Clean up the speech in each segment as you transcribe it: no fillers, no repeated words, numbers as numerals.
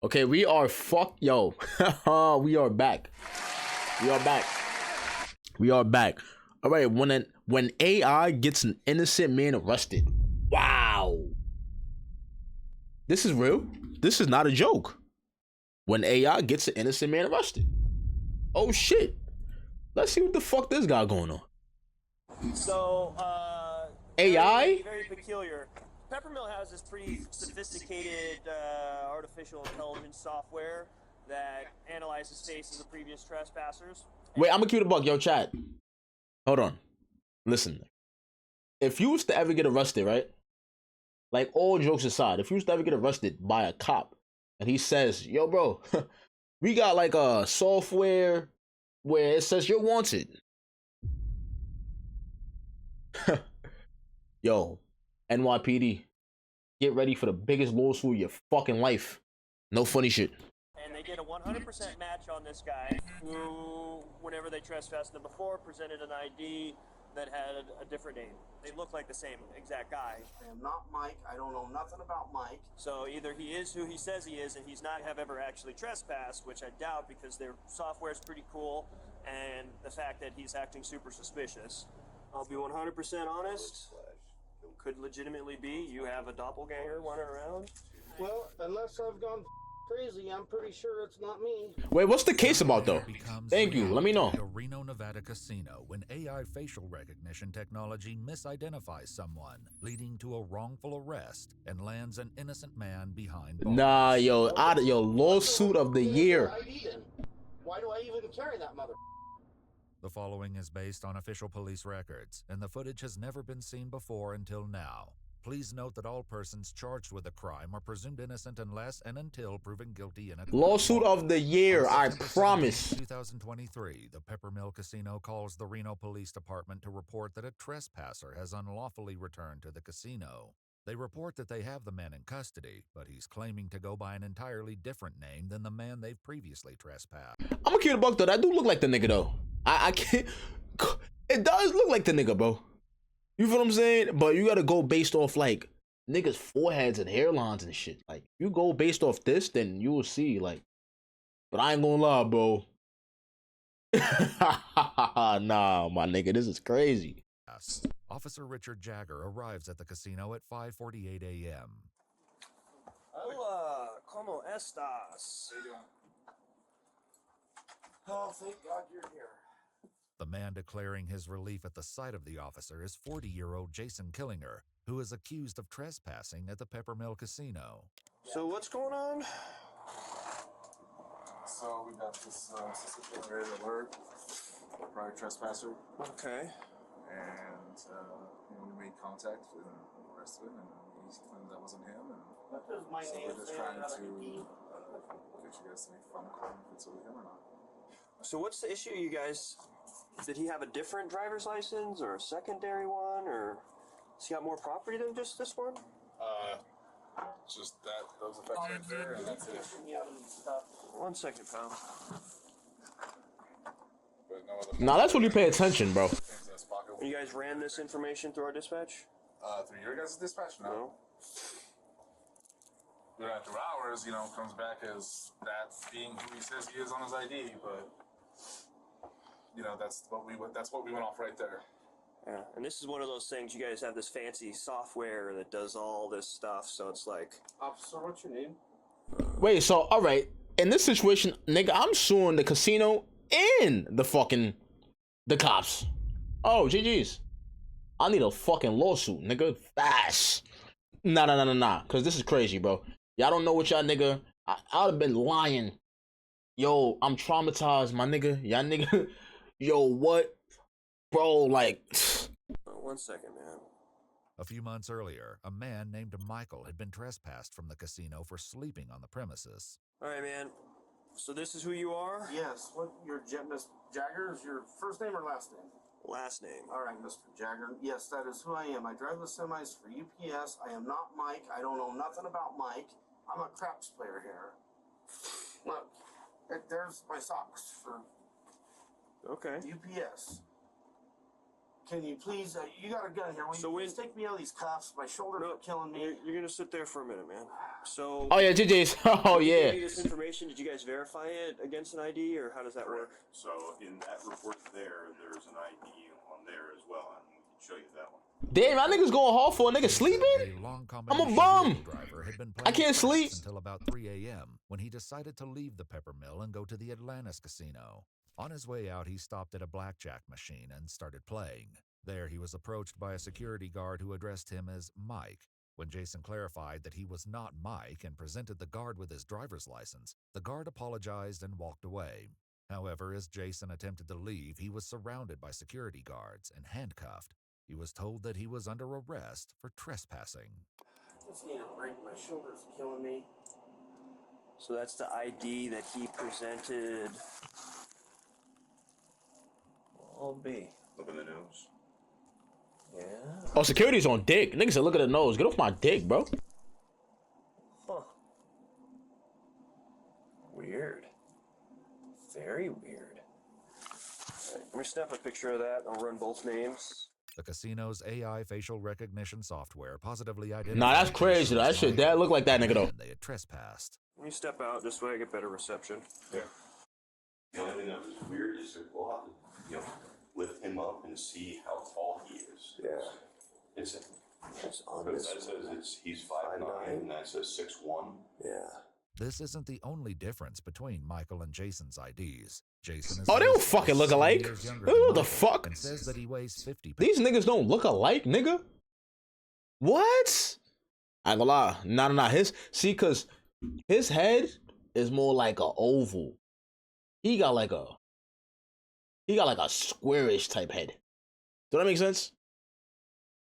Okay, we are yo. We are back. We are back. We are back. All right, when AI gets an innocent man arrested. Wow. This is real. This is not a joke. When AI gets an innocent man arrested. Oh shit. Let's see what the fuck this guy going on. So, AI? very peculiar. Peppermill has this pretty sophisticated artificial intelligence software that analyzes faces of previous trespassers. Wait, I'm gonna keep it a buck, yo, chat. Hold on. Listen. If you was to ever get arrested, right? Like all jokes aside, if you was to ever get arrested by a cop and he says, yo, bro, we got like a software where it says you're wanted. Yo, NYPD, get ready for the biggest lawsuit of your fucking life. No funny shit. And they did a 100% match on this guy who, whenever they trespassed him before, presented an ID that had a different name. They look like the same exact guy. I am not Mike. I don't know nothing about Mike. So either he is who he says he is and he's not have ever actually trespassed, which I doubt because their software is pretty cool, and the fact that he's acting super suspicious. I'll be 100% honest. Could legitimately be you have a doppelganger running around. Well, unless I've gone crazy, I'm pretty sure it's not me. Wait, what's the case about though? Thank you. Let me know. The Reno, Nevada casino when AI facial recognition technology misidentifies someone, leading to a wrongful arrest and lands an innocent man behind bars. Nah, yo, lawsuit of the year. Why do I even carry that mother? The following is based on official police records, and the footage has never been seen before until now. Please note that all persons charged with a crime are presumed innocent unless and until proven guilty in a lawsuit of the year, I promise. 2023, the Peppermill Casino calls the Reno Police Department to report that a trespasser has unlawfully returned to the casino. They report that they have the man in custody, but he's claiming to go by an entirely different name than the man they've previously trespassed. I'm gonna keep it a buck though. That do look like the nigga though. I can't. It does look like the nigga, bro. You feel what I'm saying? But you gotta go based off like niggas' foreheads and hairlines and shit. Like you go based off this, then you will see like. But I ain't gonna lie, bro. Nah, my nigga, this is crazy. Officer Richard Jagger arrives at the casino at 5:48 a.m. Hola, ¿cómo estás? How you doing? Oh, thank God you're here. The man declaring his relief at the sight of the officer is 40-year-old Jason Killinger, who is accused of trespassing at the Peppermill Casino. So what's going on? So we got this suspicious red alert, prior trespasser, Okay. and we made contact with him, arrested him, and he claimed that wasn't him. And What does my so name we're just say trying on to the ID? get you guys to make phone call if it's with him or not. So what's the issue, you guys? Did he have a different driver's license or a secondary one, or has he got more property than just this one? Just that, those effects right there, and that's it. One second, pal. But no other Nah, that's when you pay attention, bro. things in his pocket. You guys ran this information through our dispatch? Through your guys' dispatch? No. But after hours, comes back as that being who he says he is on his ID, but that's what we went off right there. Yeah, and this is one of those things, you guys have this fancy software that does all this stuff, so it's like... Officer, what's your name? Wait, so all right. In this situation, nigga, I'm suing the casino and the cops. Oh, GG's. I need a fucking lawsuit, nigga. Fast. Nah. Cause this is crazy, bro. Y'all don't know what y'all nigga. I'd have been lying. Yo, I'm traumatized, my nigga. Y'all nigga. Yo, what? Bro, like. One second, man. A few months earlier, a man named Michael had been trespassed from the casino for sleeping on the premises. All right, man. So this is who you are? Yes. What Miss Jagger is your first name or last name? Last name. All right, Mr. Jagger. Yes, that is who I am. I drive the semis for UPS. I am not Mike. I don't know nothing about Mike. I'm a craps player here. Look, there's my socks for Okay. UPS. Can you please, you got a gun here. Will you please take me out of these cuffs? My shoulders are killing me. You're gonna sit there for a minute, man. So. Oh yeah, JJ's. Oh Did he give yeah. you this information? Did you guys verify it against an ID, or how does that work? So in that report there's an ID on there as well, and we can show you that one. Damn, my niggas going hard for a nigga A sleeping. long I'm a combination bum. vehicle driver had been I playing can't sleep. craps until about 3 a.m. when he decided to leave the Peppermill and go to the Atlantis Casino. On his way out, he stopped at a blackjack machine and started playing. There, he was approached by a security guard who addressed him as Mike. When Jason clarified that he was not Mike and presented the guard with his driver's license, the guard apologized and walked away. However, as Jason attempted to leave, he was surrounded by security guards and handcuffed. He was told that he was under arrest for trespassing. Just need a break. My shoulder's killing me. So that's the ID that he presented. I'll be. Look at the nose. Yeah. Oh, security's on dick. Niggas said, look at the nose. Get off my dick, bro. Huh. Weird. Very weird. Alright, let me snap a picture of that. I'll run both names. The casino's AI facial recognition software positively identified. Nah, that's crazy. That shit, that look like that nigga though. And they had trespassed. Let me step out this way. I get better reception. Yeah. The only thing that was weird is that we'll have to, lift him up and see how tall he is. Yeah. It's on because this. that says he's 5'9", and that says 6'1". Yeah. This isn't the only difference between Michael and Jason's IDs. Jason is Oh, they don't listed fucking as look 7 alike. years younger What than the Michael fuck? And says that he weighs 50 pounds. These niggas don't look alike, nigga. What? I ain't gonna lie. Nah. Cause his head is more like a oval. He got like a squarish type head. Does that make sense?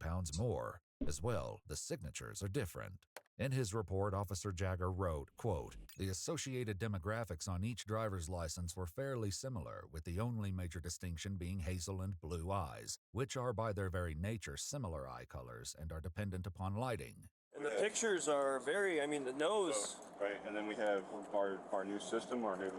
Pounds more. As well, the signatures are different. In his report, Officer Jagger wrote, quote, "The associated demographics on each driver's license were fairly similar, with the only major distinction being hazel and blue eyes, which are by their very nature similar eye colors and are dependent upon lighting." And the pictures are very, the nose. Right, and then we have our new system, our new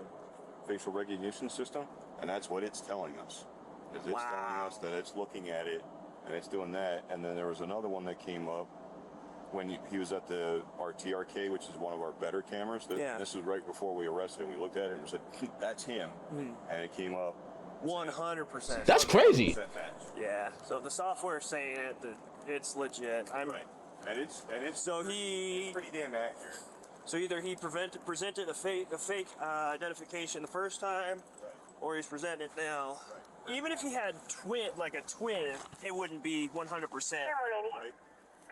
facial recognition system, and that's what it's telling us. Is it's telling us that it's looking at it, and it's doing that. And then there was another one that came up when he was at our TRK, which is one of our better cameras. This was right before we arrested him. We looked at it and said, that's him. And it came up. 100%. That's crazy. 100% match. Yeah. So the software's saying it, that it's legit. Right. And it's So he pretty damn accurate. So either he presented a fake identification the first time, or he's presenting it now. Even if he had a twin, it wouldn't be 100% Right.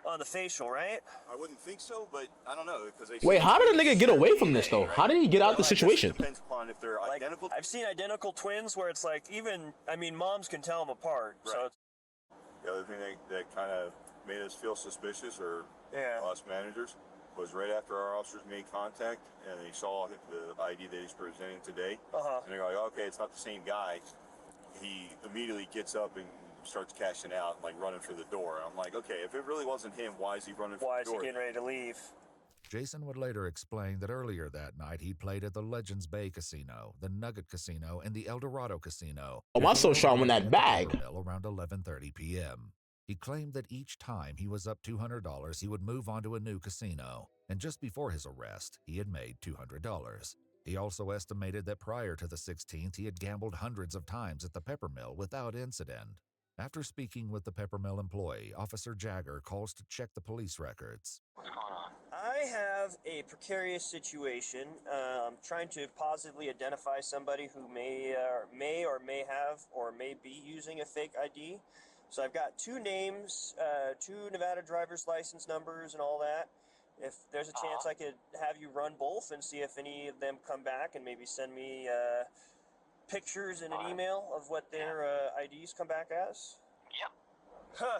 on the facial, right? I wouldn't think so, but I don't know because they. Wait, how did a nigga get away from this though? How did he get out the situation? Depends upon if they're identical. I've seen identical twins where it's like moms can tell them apart. Right. So The other thing that kind of made us feel suspicious, or us managers, was right after our officers made contact and they saw the ID that he's presenting today. And they're like, okay, it's not the same guy. He immediately gets up and starts cashing out, like running for the door. I'm like, okay, if it really wasn't him, why is he running for the door? Why is he getting ready to leave? Jason would later explain that earlier that night he played at the Legends Bay Casino, the Nugget Casino, and the El Dorado Casino. Oh, my son shot him in that bag. Around 11:30 p.m. He claimed that each time he was up $200, he would move on to a new casino, and just before his arrest, he had made $200. He also estimated that prior to the 16th, he had gambled hundreds of times at the Peppermill without incident. After speaking with the Peppermill employee, Officer Jagger calls to check the police records. What's going on? I have a precarious situation. I'm trying to positively identify somebody who may have or may be using a fake ID. So I've got 2 names, 2 Nevada driver's license numbers and all that. If there's a chance I could have you run both and see if any of them come back and maybe send me pictures in an email of what their IDs come back as? Yep. Huh.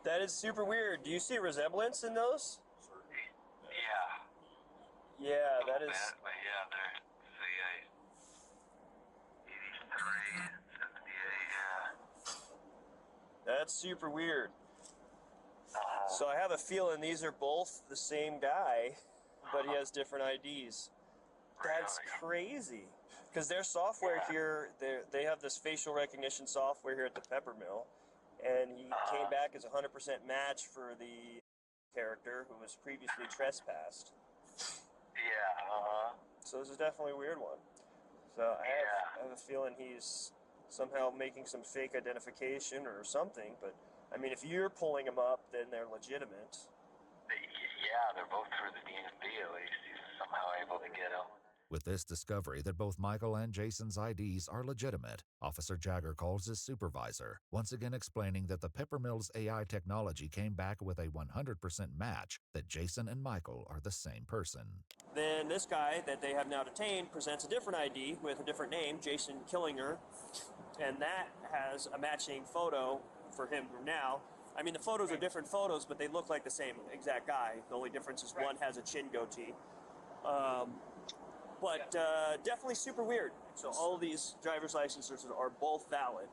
That is super weird. Do you see resemblance in those? Yeah. Yeah, that is. But yeah, they're CA 83, 78, yeah. That's super weird. So I have a feeling these are both the same guy, but he has different IDs. That's crazy. Because their software here, they have this facial recognition software here at the Peppermill, and he came back as a 100% match for the character who was previously trespassed. Yeah, So this is definitely a weird one. So I have a feeling he's somehow making some fake identification or something. But I mean, if you're pulling them up, then they're legitimate. yeah, they're both through the DMV at least. He's somehow able to get them. With this discovery that both Michael and Jason's IDs are legitimate, Officer Jagger calls his supervisor, once again explaining that the Peppermills AI technology came back with a 100% match that Jason and Michael are the same person. Then this guy that they have now detained presents a different ID with a different name, Jason Killinger, and that has a matching photo for him now. I mean, the photos are different photos, but they look like the same exact guy. The only difference is one has a chin goatee. But definitely super weird. So all of these driver's licenses are both valid.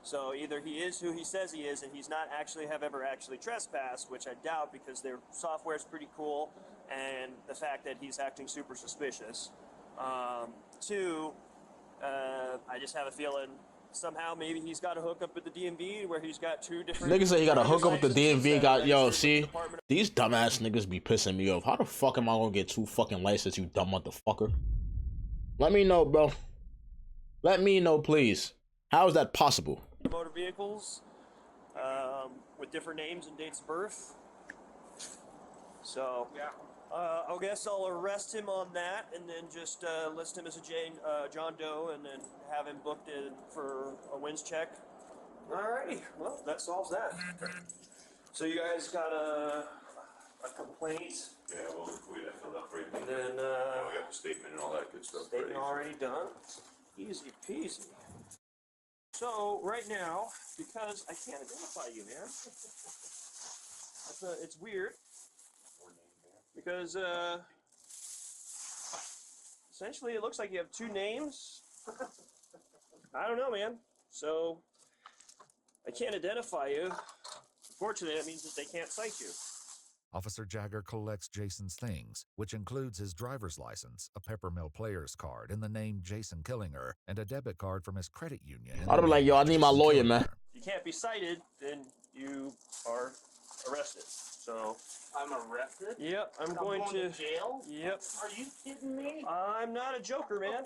So either he is who he says he is, and he's not actually ever actually trespassed, which I doubt because their software is pretty cool, and the fact that he's acting super suspicious. Two, I just have a feeling somehow maybe he's got a hookup with the DMV where he's got two different. Niggas say he got a hookup with the driver's DMV. licenses Got that yo, registered see, with the Department these dumbass niggas be pissing me off. How the fuck am I gonna get 2 fucking licenses, you dumb motherfucker? Let me know, bro. Let me know, please. How is that possible? motor vehicles with different names and dates of birth. So I guess I'll arrest him on that and then just list him as a John Doe and then have him booked in for a wins check. Alrighty, well that solves that. So you guys got a complaint Yeah, well, we got filled out for you. and then We got the statement and all that good stuff. statement already done. Easy peasy. So right now, because I can't identify you, man, it's weird. Because essentially it looks like you have 2 names. I don't know, man. So I can't identify you. Unfortunately, that means that they can't cite you. Officer Jagger collects Jason's things, which includes his driver's license, a Peppermill player's card in the name Jason Killinger, and a debit card from his credit union. I'd be like, yo, I need my lawyer, man. If you can't be cited, then you are arrested. So I'm arrested? yep, I'm going to jail? Yep. Are you kidding me? I'm not a joker, man.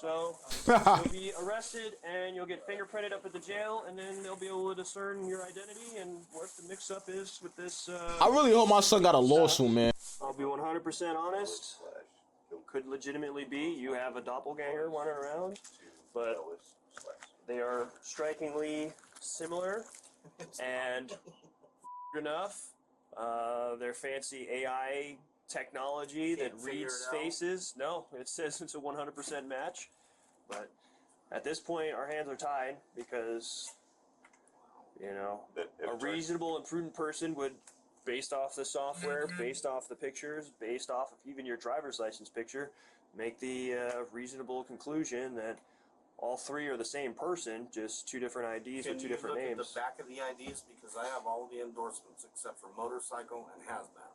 So you'll be arrested and you'll get fingerprinted up at the jail, and then they'll be able to discern your identity and what the mix-up is with this. I really hope my son got a lawsuit, man. I'll be 100% honest. Could legitimately be you have a doppelganger running around, but they are strikingly similar and enough. Their fancy AI technology that Can't figure reads it out. faces. No, it says it's a 100% match. But at this point, our hands are tied because, you know, a reasonable and prudent person would, based off the software, based off the pictures, based off of even your driver's license picture, make the reasonable conclusion that all 3 are the same person, just 2 different IDs Can with 2 you different look names. at the back of the IDs? Because I have all the endorsements except for motorcycle and hazmat.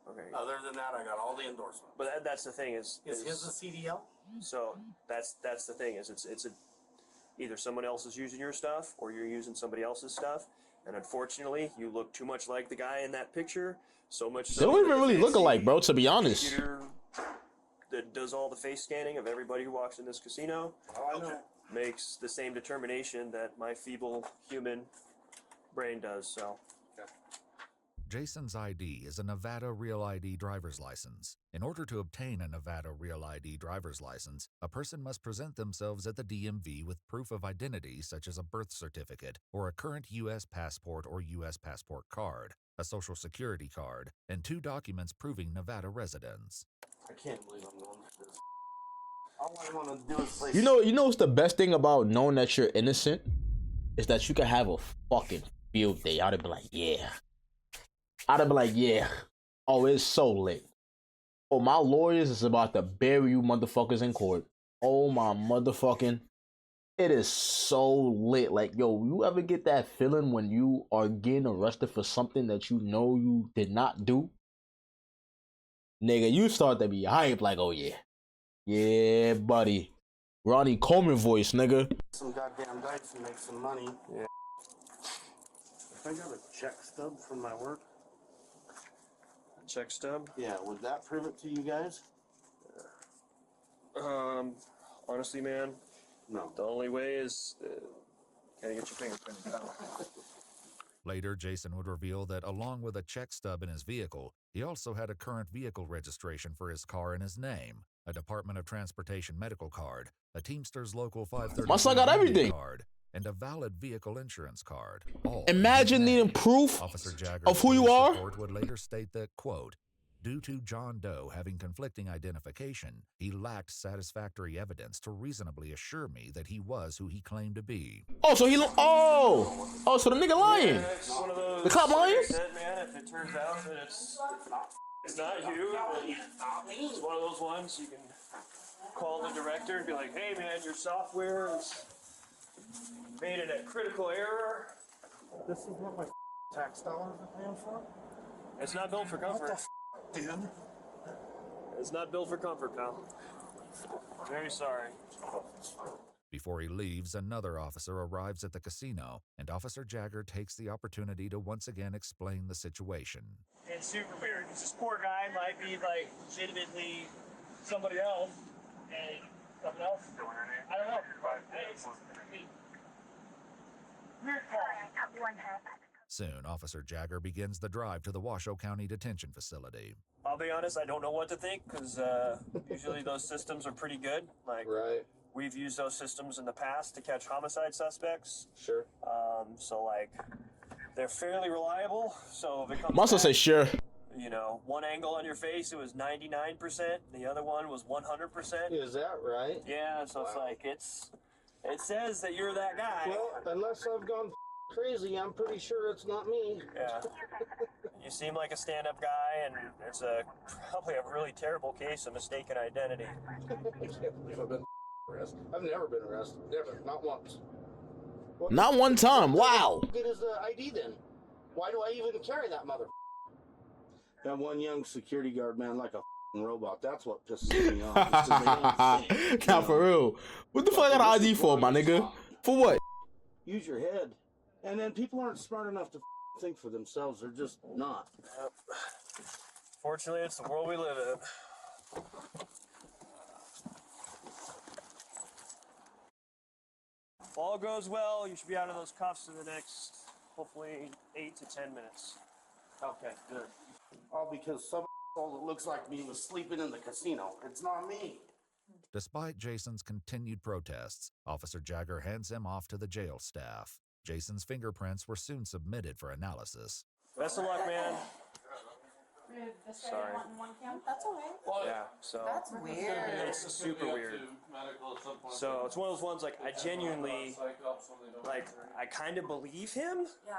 Okay. Other than that, I got all the endorsements. But that's the thing is Is his a CDL? so that's the thing is it's either someone else is using your stuff or you're using somebody else's stuff, and unfortunately you look too much like the guy in that picture, so much so They don't that even the really look fancy alike, bro, to be honest. computer that does all the face scanning of everybody who walks in this casino Oh, I know. makes the same determination that my feeble human brain does. So Jason's ID is a Nevada Real ID driver's license. In order to obtain a Nevada Real ID driver's license, a person must present themselves at the DMV with proof of identity such as a birth certificate or a current U.S. passport or U.S. passport card, a social security card, and 2 documents proving Nevada residence. I can't believe I'm going for this. All I want to do is play. You know what's the best thing about knowing that you're innocent? Is that you can have a fucking field day. I'd be like, yeah. I'd be like, yeah. Oh, it's so lit. Oh, my lawyers is about to bury you motherfuckers in court. Oh, my motherfucking. It is so lit. Like, yo, you ever get that feeling when you are getting arrested for something that you know you did not do? Nigga, you start to be hype like, oh, yeah. Yeah, buddy. Ronnie Coleman voice, nigga. Some goddamn dice and make some money. Yeah. If I got a check stub from my work, check stub. yeah, would that prove it to you guys? Honestly, man, No. the only way is gotta get your fingerprint, pal. Later, Jason would reveal that along with a check stub in his vehicle, he also had a current vehicle registration for his car in his name, a Department of Transportation medical card, a Teamsters Local 530 My son got everything. card, and a valid vehicle insurance card. All in his Imagine name. needing proof Officer Jagger's of who you police are. report would later state that, quote, due to John Doe having conflicting identification, he lacked satisfactory evidence to reasonably assure me that he was who he claimed to be. Oh, so he. Oh, so the nigga lying. Yeah, it's one of those, The cop lying? like I said, man, if it turns out that it's not you, then it's one of those ones you can call the director and be like, hey, man, your software is made it a critical error. This is what my tax dollars are paying for? It's not built for comfort. Dude. It's not built for comfort, pal. Very sorry. Before he leaves, another officer arrives at the casino, and Officer Jagger takes the opportunity to once again explain the situation. It's super weird because this poor guy might be like legitimately somebody else and something else. I don't know. It's weird call. Soon, Officer Jagger begins the drive to the Washoe County Detention Facility. I'll be honest, I don't know what to think because usually those systems are pretty good. Like, Right. we've used those systems in the past to catch homicide suspects. Sure. So like, they're fairly reliable. So if it comes Must back, say sure. you know, one angle on your face, it was 99%. The other one was 100%. Is that right? Yeah, so it's like, it says that you're that guy. Well, unless I've gone crazy, I'm pretty sure it's not me. Yeah. You seem like a stand-up guy, and it's probably a really terrible case of mistaken identity. I can't believe I've been arrested. I've never been arrested. Never. Not once. What Not one time. Wow. good is the ID then? Why do I even carry that mother? That one young security guard, man, like a robot. That's what pisses me off. It's 'cause they don't see. Now for real. What the fuck I got an ID for, my nigga? For what? Use your head. And then people aren't smart enough to think for themselves. They're just not. Yep. Fortunately, it's the world we live in. If all goes well, you should be out of those cuffs in the next, hopefully, 8 to 10 minutes. Okay, good. All because some that looks like me was sleeping in the casino. It's not me. Despite Jason's continued protests, Officer Jagger hands him off to the jail staff. Jason's fingerprints were soon submitted for analysis. Best of luck, man. Sorry. That's okay. Yeah, so That's weird. it's super weird. So it's one of those ones like I genuinely, like I kind of believe him. Yeah.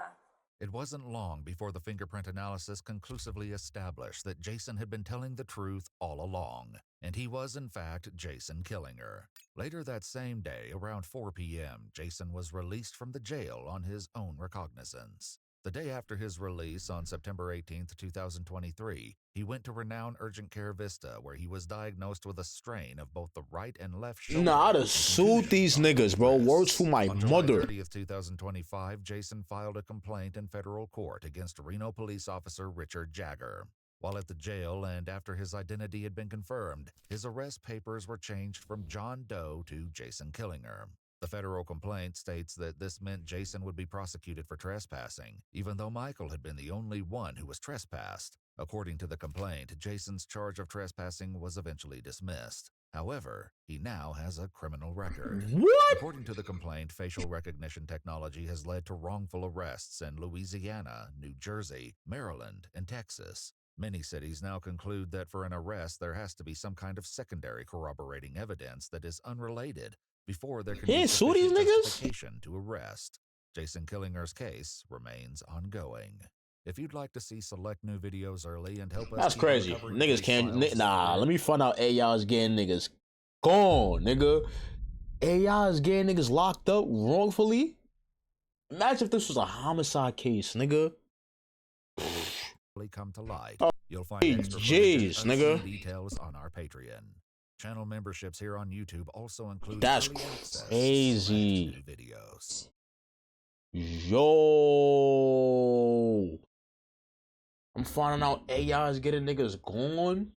It wasn't long before the fingerprint analysis conclusively established that Jason had been telling the truth all along, and he was in fact Jason Killinger. Later that same day, around 4 p.m., Jason was released from the jail on his own recognizance. The day after his release on September 18, 2023, he went to renowned Urgent Care Vista, where he was diagnosed with a strain of both the right and left shoulder. Nah, I'd have and sued contusions these on both niggas, bro. wrists. Words to my On July mother. 30th, 2025, Jason filed a complaint in federal court against Reno police officer Richard Jagger. While at the jail and after his identity had been confirmed, his arrest papers were changed from John Doe to Jason Killinger. The federal complaint states that this meant Jason would be prosecuted for trespassing, even though Michael had been the only one who was trespassed. According to the complaint, Jason's charge of trespassing was eventually dismissed. However, he now has a criminal record. What? According to the complaint, facial recognition technology has led to wrongful arrests in Louisiana, New Jersey, Maryland, and Texas. Many cities now conclude that for an arrest, there has to be some kind of secondary corroborating evidence that is unrelated before there can He be ain't sue these sufficient niggas? justification to arrest. Jason Killinger's case remains ongoing. If you'd like to see select new videos early and help us That's keep crazy. uncovering Niggas these can't. files Nah, secret, let me find out AI's getting niggas gone, nigga. AI is getting niggas locked up wrongfully. Imagine if this was a homicide case, nigga. come to light. Oh, You'll find extra jeez, footage and nigga. unseen details on our Patreon. Channel memberships here on YouTube also include That's early access to crazy. select new videos. Yo. I'm finding out AI is getting niggas gone.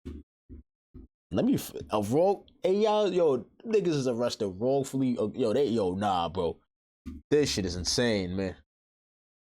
Let me a wrong. Hey y'all, yo, niggas is arrested wrongfully. Yo, nah, bro. This shit is insane, man.